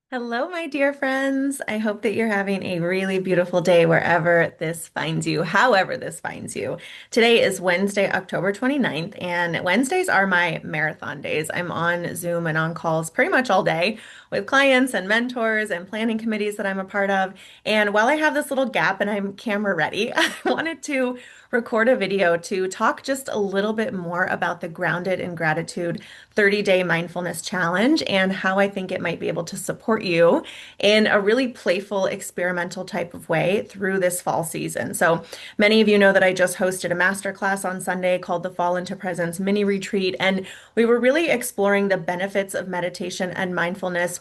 Hello, my dear friends. I hope that you're having a really beautiful day wherever this finds you, however this finds you. Today is Wednesday, October 29th, and Wednesdays are my marathon days. I'm on Zoom and on calls pretty much all day with clients and mentors and planning committees that I'm a part of. And while I have this little gap and I'm camera ready, I wanted to record a video to talk just a little bit more about the Grounded in Gratitude 30-day mindfulness challenge and how I think it might be able to support you in a really playful, experimental type of way through this fall season. So many of you know that I just hosted a masterclass on Sunday called the Fall into Presence Mini Retreat, and we were really exploring the benefits of meditation and mindfulness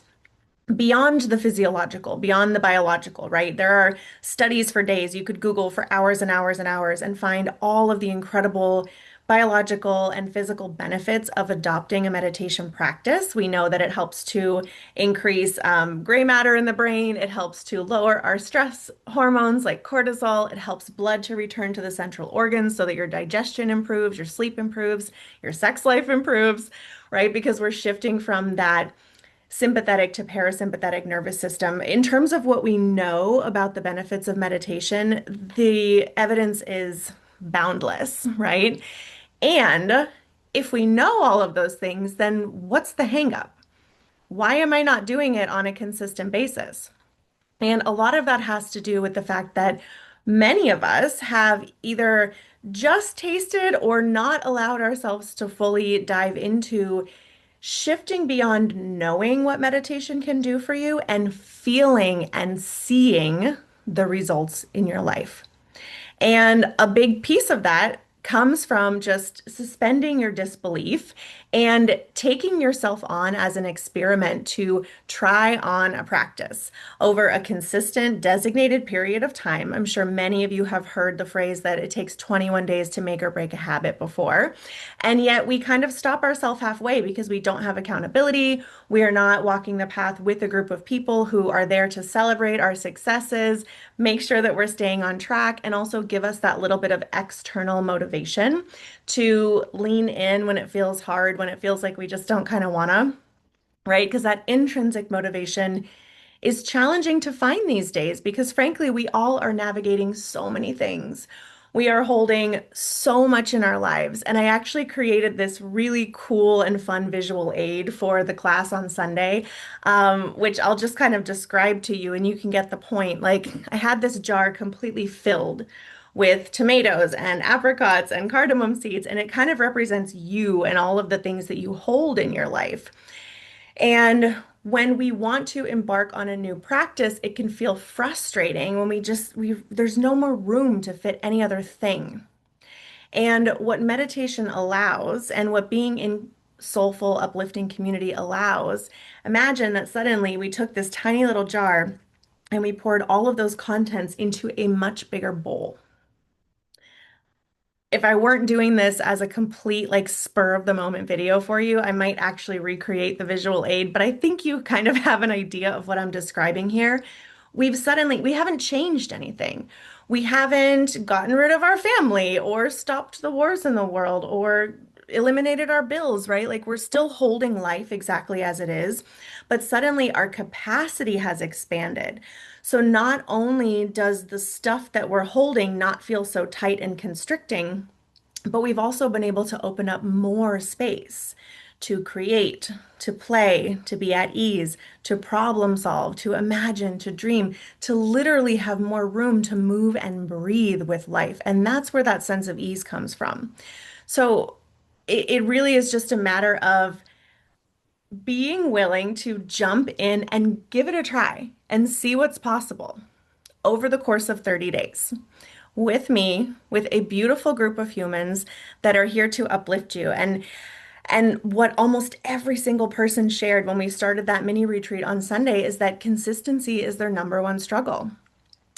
beyond the physiological, beyond the biological, right? There are studies for days. You could Google for hours and hours and hours and find all of the incredible biological and physical benefits of adopting a meditation practice. We know that it helps to increase gray matter in the brain. It helps to lower our stress hormones like cortisol. It helps blood to return to the central organs so that your digestion improves, your sleep improves, your sex life improves, right? Because we're shifting from that sympathetic to parasympathetic nervous system. In terms of what we know about the benefits of meditation, the evidence is boundless, right? And if we know all of those things, then what's the hangup? Why am I not doing it on a consistent basis? And a lot of that has to do with the fact that many of us have either just tasted or not allowed ourselves to fully dive into shifting beyond knowing what meditation can do for you and feeling and seeing the results in your life. And a big piece of that comes from just suspending your disbelief and taking yourself on as an experiment to try on a practice over a consistent designated period of time. I'm sure many of you have heard the phrase that it takes 21 days to make or break a habit before. And yet we kind of stop ourselves halfway because we don't have accountability. We are not walking the path with a group of people who are there to celebrate our successes, make sure that we're staying on track, and also give us that little bit of external motivation to lean in when it feels hard, when it feels like we just don't kind of wanna, right? Because that intrinsic motivation is challenging to find these days because, frankly, we all are navigating so many things. We are holding so much in our lives. And I actually created this really cool and fun visual aid for the class on Sunday, which I'll just kind of describe to you and you can get the point. Like, I had this jar completely filled with tomatoes and apricots and cardamom seeds, and it kind of represents you and all of the things that you hold in your life. And when we want to embark on a new practice, it can feel frustrating when there's no more room to fit any other thing. And what meditation allows and what being in soulful, uplifting community allows, imagine that suddenly we took this tiny little jar and we poured all of those contents into a much bigger bowl. If I weren't doing this as a complete like spur of the moment video for you, I might actually recreate the visual aid, but I think you kind of have an idea of what I'm describing here. We haven't changed anything. We haven't gotten rid of our family or stopped the wars in the world or eliminated our bills, right? Like we're still holding life exactly as it is, but suddenly our capacity has expanded. So not only does the stuff that we're holding not feel so tight and constricting, but we've also been able to open up more space to create, to play, to be at ease, to problem solve, to imagine, to dream, to literally have more room to move and breathe with life. And that's where that sense of ease comes from. So it really is just a matter of being willing to jump in and give it a try and see what's possible over the course of 30 days with me, with a beautiful group of humans that are here to uplift you. And what almost every single person shared when we started that mini retreat on Sunday is that consistency is their number one struggle.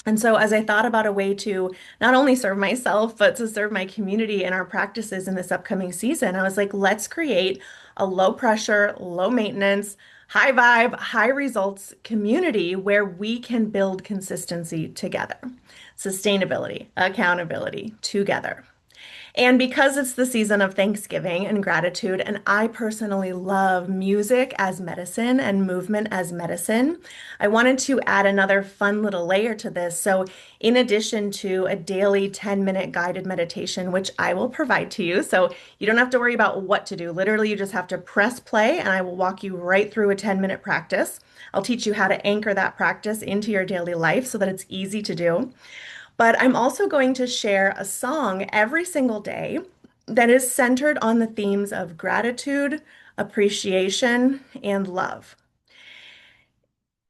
And so, as I thought about a way to not only serve myself, but to serve my community and our practices in this upcoming season, I was like, let's create a low pressure, low maintenance, high vibe, high results community where we can build consistency together, sustainability, accountability together. And because it's the season of Thanksgiving and gratitude, and I personally love music as medicine and movement as medicine, I wanted to add another fun little layer to this. So, in addition to a daily 10-minute guided meditation, which I will provide to you, so you don't have to worry about what to do. Literally, you just have to press play, and I will walk you right through a 10-minute practice. I'll teach you how to anchor that practice into your daily life so that it's easy to do. But I'm also going to share a song every single day that is centered on the themes of gratitude, appreciation, and love.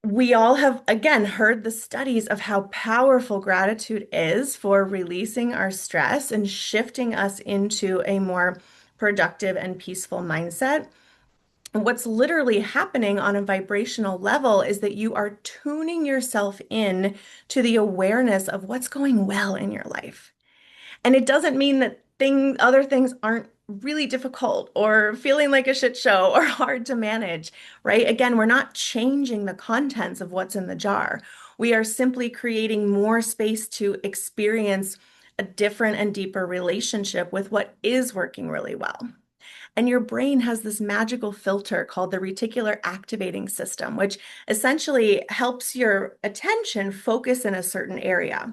We all have, again, heard the studies of how powerful gratitude is for releasing our stress and shifting us into a more productive and peaceful mindset. What's literally happening on a vibrational level is that you are tuning yourself in to the awareness of what's going well in your life. And it doesn't mean that other things aren't really difficult or feeling like a shit show or hard to manage, right? Again, we're not changing the contents of what's in the jar. We are simply creating more space to experience a different and deeper relationship with what is working really well. And your brain has this magical filter called the reticular activating system, which essentially helps your attention focus in a certain area.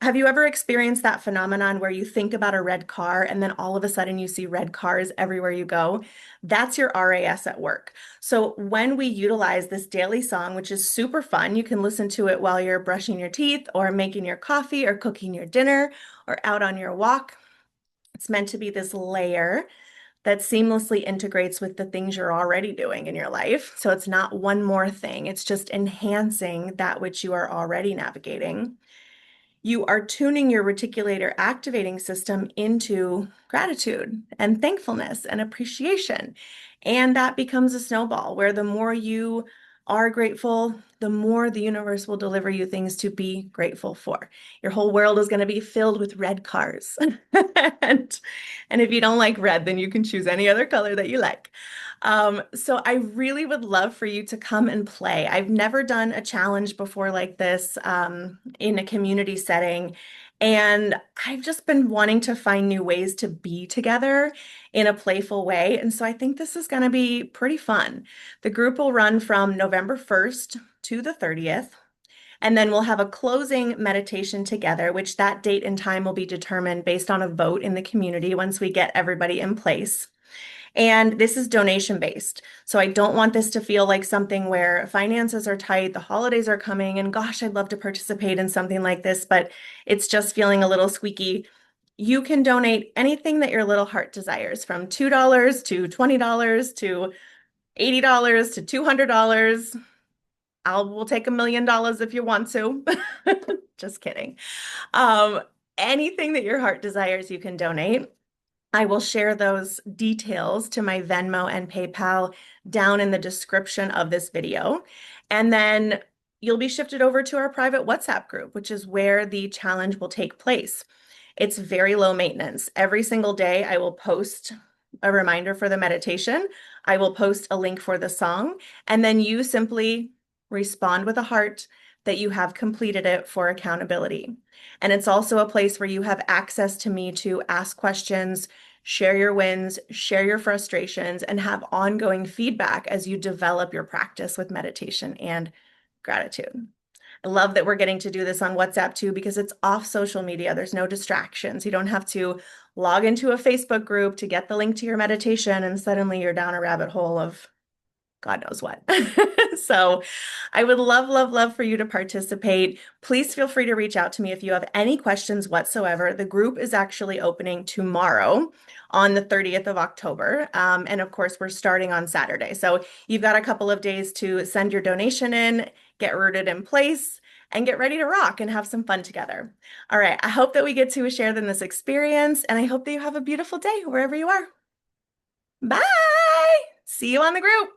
Have you ever experienced that phenomenon where you think about a red car and then all of a sudden you see red cars everywhere you go? That's your RAS at work. So when we utilize this daily song, which is super fun, you can listen to it while you're brushing your teeth or making your coffee or cooking your dinner or out on your walk. It's meant to be this layer that seamlessly integrates with the things you're already doing in your life. So it's not one more thing, it's just enhancing that which you are already navigating. You are tuning your reticular activating system into gratitude and thankfulness and appreciation. And that becomes a snowball where the more you are grateful, the more the universe will deliver you things to be grateful for. Your whole world is going to be filled with red cars. and, and if you don't like red, then you can choose any other color that you like. So I really would love for you to come and play. I've never done a challenge before like this in a community setting. And I've just been wanting to find new ways to be together in a playful way. And so I think this is going to be pretty fun. The group will run from November 1st to the 30th. And then we'll have a closing meditation together, which that date and time will be determined based on a vote in the community once we get everybody in place. And this is donation based. So I don't want this to feel like something where finances are tight, the holidays are coming, and gosh, I'd love to participate in something like this, but it's just feeling a little squeaky. You can donate anything that your little heart desires, from $2 to $20 to $80 to $200. We'll take $1 million if you want to. Just kidding. Um, Anything that your heart desires, you can donate. I will share those details to my Venmo and PayPal down in the description of this video. And then you'll be shifted over to our private WhatsApp group, which is where the challenge will take place. It's very low maintenance. Every single day, I will post a reminder for the meditation. I will post a link for the song, and then you simply respond with a heart that you have completed it for accountability. And it's also a place where you have access to me to ask questions, share your wins, share your frustrations, and have ongoing feedback as you develop your practice with meditation and gratitude. I love that we're getting to do this on WhatsApp too, because it's off social media. There's no distractions. You don't have to log into a Facebook group to get the link to your meditation, and suddenly you're down a rabbit hole of God knows what. So I would love, love, love for you to participate. Please feel free to reach out to me if you have any questions whatsoever. The group is actually opening tomorrow on the 30th of October. And of course, we're starting on Saturday. So you've got a couple of days to send your donation in, get rooted in place, and get ready to rock and have some fun together. All right. I hope that we get to share in this experience, and I hope that you have a beautiful day wherever you are. Bye. See you on the group.